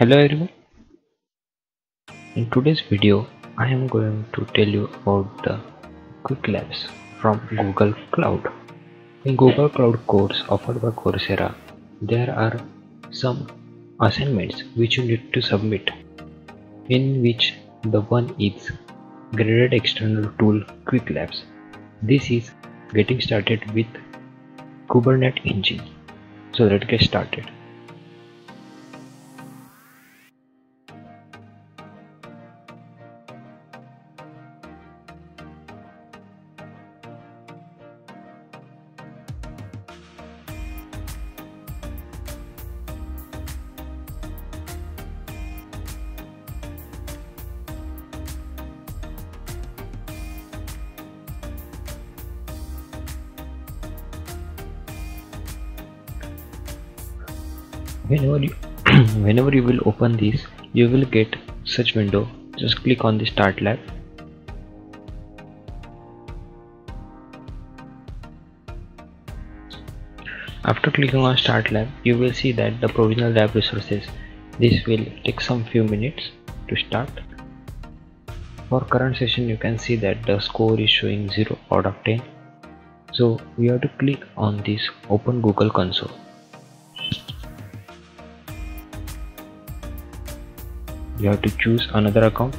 Hello everyone, in today's video I am going to tell you about the Quick Labs from Google Cloud. In Google Cloud course offered by Coursera, there are some assignments which you need to submit, in which the one is graded external tool Quick Labs. This is getting started with Kubernetes engine. So let's get started. Whenever you will open this, you will get such window. Just click on the Start Lab. After clicking on Start Lab, you will see that the provisional lab resources. This will take some few minutes to start. For current session, you can see that the score is showing 0 out of 10. So we have to click on this Open Google Console. You have to choose another account,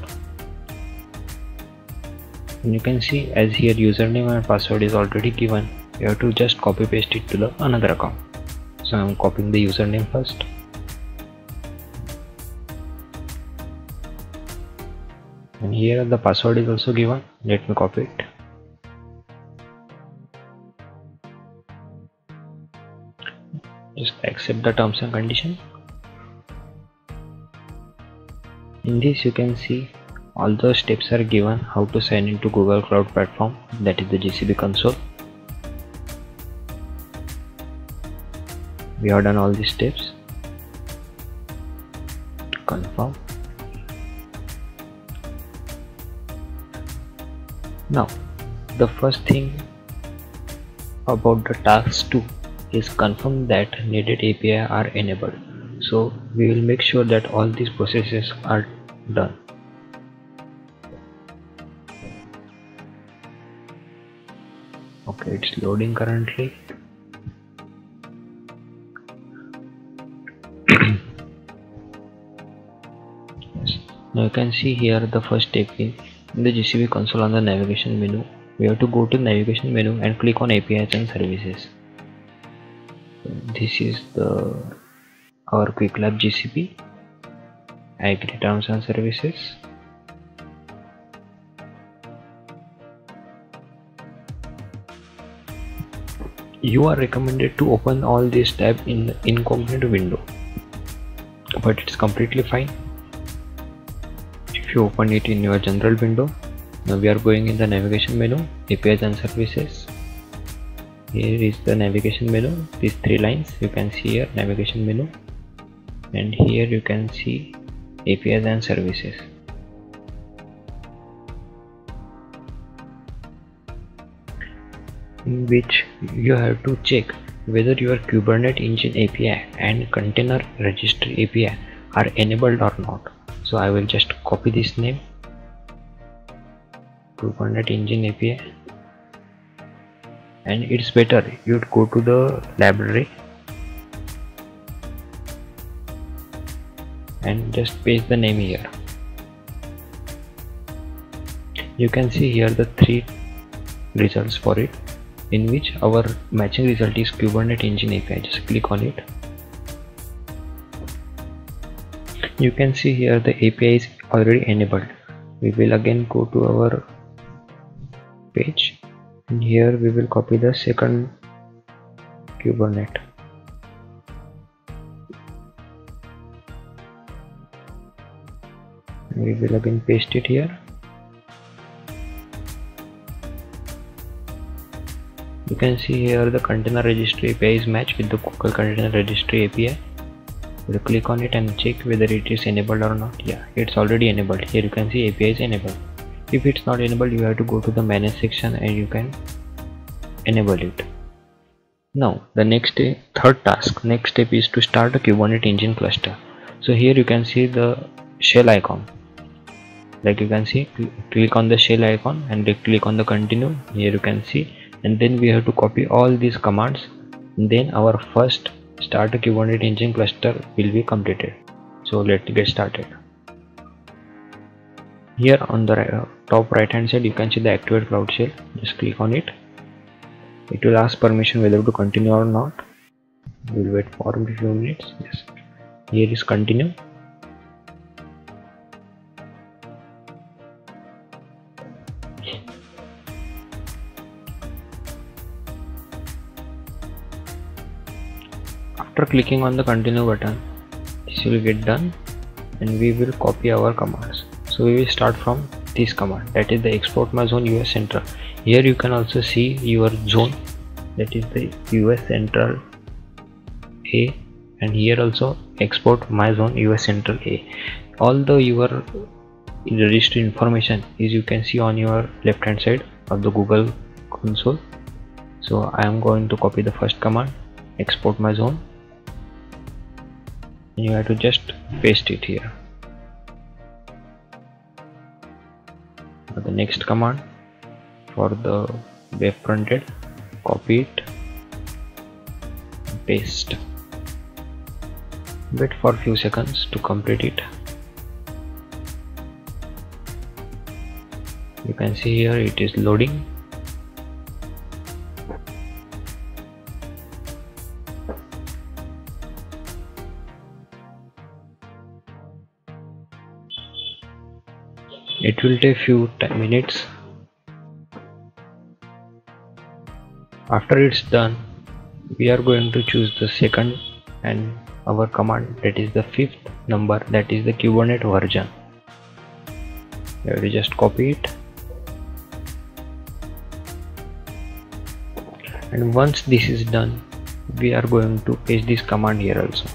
and you can see as here username and password is already given. You have to just copy paste it to the another account. So I am copying the username first, and here the password is also given. Let me copy it. Just accept the terms and condition. In this you can see all the steps are given how to sign into Google Cloud Platform, that is the GCP console. We have done all these steps. Confirm. Now the first thing about the task 2 is confirm that needed API are enabled. So we will make sure that all these processes are done. Okay, it's loading currently. Yes. Now you can see here the first step is in the GCP console on the navigation menu. We have to go to navigation menu and click on APIs and services. This is our Quick Lab GCP. I agree terms and services. You are recommended to open all these tabs in the incognito window, but it's completely fine if you open it in your general window. Now we are going in the navigation menu, APIs and services. Here is the navigation menu, these 3 lines you can see here, navigation menu, and here you can see APIs and services. In which you have to check whether your Kubernetes engine API and container registry API are enabled or not. So I will just copy this name, Kubernetes engine API, and it's better you'd go to the library and just paste the name here. You can see here the 3 results for it, in which our matching result is Kubernetes engine API. Just click on it. You can see here the API is already enabled. We will again go to our page, and here we will copy the second Kubernetes. We will again paste it here. You can see here the container registry API is matched with the Google Container Registry API. We'll click on it and check whether it is enabled or not. Yeah, it's already enabled. Here you can see API is enabled. If it's not enabled, you have to go to the manage section and you can enable it. Now the next third task, next step is to start a Kubernetes engine cluster. So here you can see the shell icon, like you can see, click on the shell icon and click on the continue. Here you can see, and then we have to copy all these commands, then our first start a Kubernetes engine cluster will be completed. So let's get started. Here on the top right hand side you can see the activate cloud shell. Just click on it. It will ask permission whether to continue or not. We'll wait for a few minutes. Yes, here is continue. After clicking on the continue button, this will get done and we will copy our commands. So we will start from this command, that is the export my zone US central. Here you can also see your zone, that is the US central A, and here also export my zone US central A. All the your registry information is you can see on your left hand side of the Google console. So I am going to copy the first command, export my zone. You have to just paste it here. The next command for the web frontend, copy it, paste. Wait for a few seconds to complete it. You can see here it is loading. It will take few minutes. After it's done, we are going to choose the second and our command, that is the fifth number, that is the Kubernetes version. You have to just copy it, and once this is done, we are going to paste this command here also.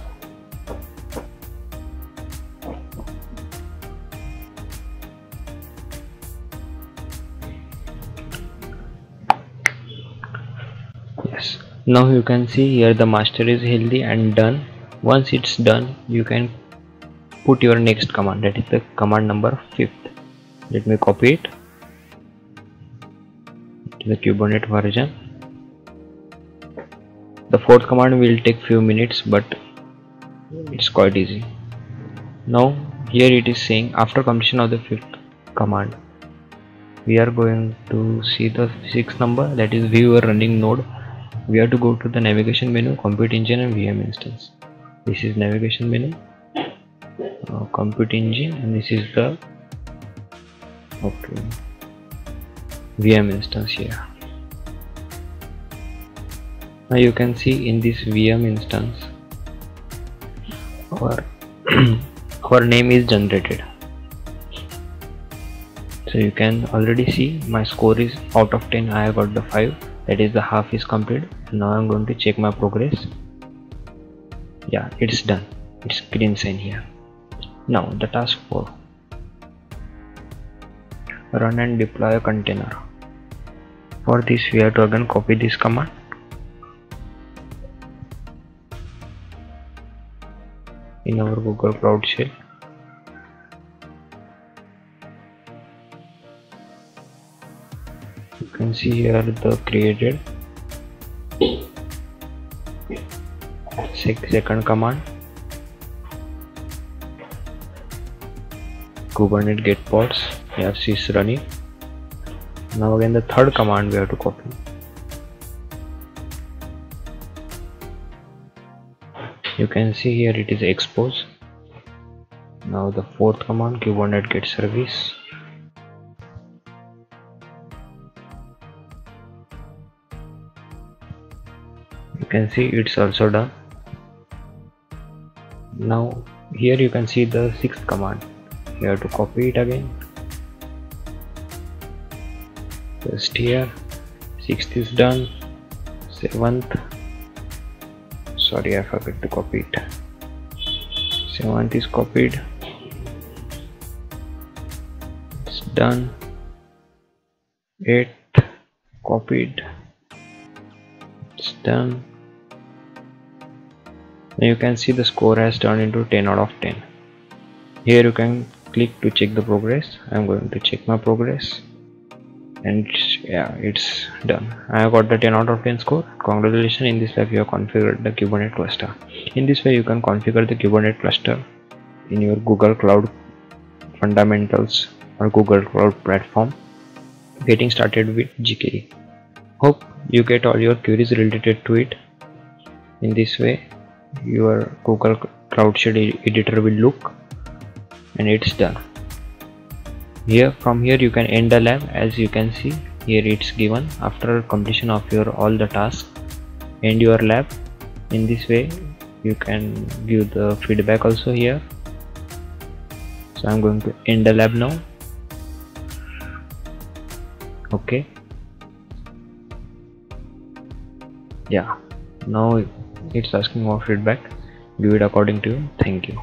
Yes, now you can see here the master is healthy and done. Once it's done, you can put your next command, that is the command number 5th. Let me copy it to the Kubernetes version. The fourth command will take few minutes, but it's quite easy. Now here it is saying after completion of the 5th command, we are going to see the 6th number, that is view your running node. We have to go to the navigation menu, compute engine and VM instance. This is navigation menu, compute engine, and this is the VM instance here. Now you can see in this VM instance our name is generated. So you can already see my score is out of 10, I have got the 5, that is the half is complete. Now I'm going to check my progress. Yeah, it's done. It's green sign here. Now the task 4, run and deploy a container. For this we have to again copy this command. In our Google Cloud Shell. You can see here the created second command, Kubernetes get pods. Yes, is running. Now again the third command we have to copy. You can see here it is expose. Now the fourth command, Kubernetes get service. You can see it's also done. Now here you can see the sixth command. You have to copy it again. Just here, sixth is done. Seventh, sorry I forgot to copy it. Seventh is copied. It's done. Eighth copied. It's done. Now you can see the score has turned into 10 out of 10. Here you can click to check the progress. I'm going to check my progress, and yeah, it's done. I have got the 10 out of 10 score. Congratulations, in this lab you have configured the Kubernetes cluster. In this way you can configure the Kubernetes cluster in your Google Cloud Fundamentals or Google Cloud Platform. Getting started with GKE. Hope you get all your queries related to it. In this way your Google Cloud Shell editor will look, and it's done. From here you can end the lab. As you can see here, it's given after completion of your all the tasks, end your lab. In this way you can give the feedback also here. So I'm going to end the lab now. Okay, yeah, now it's asking for feedback. Give it according to you. Thank you.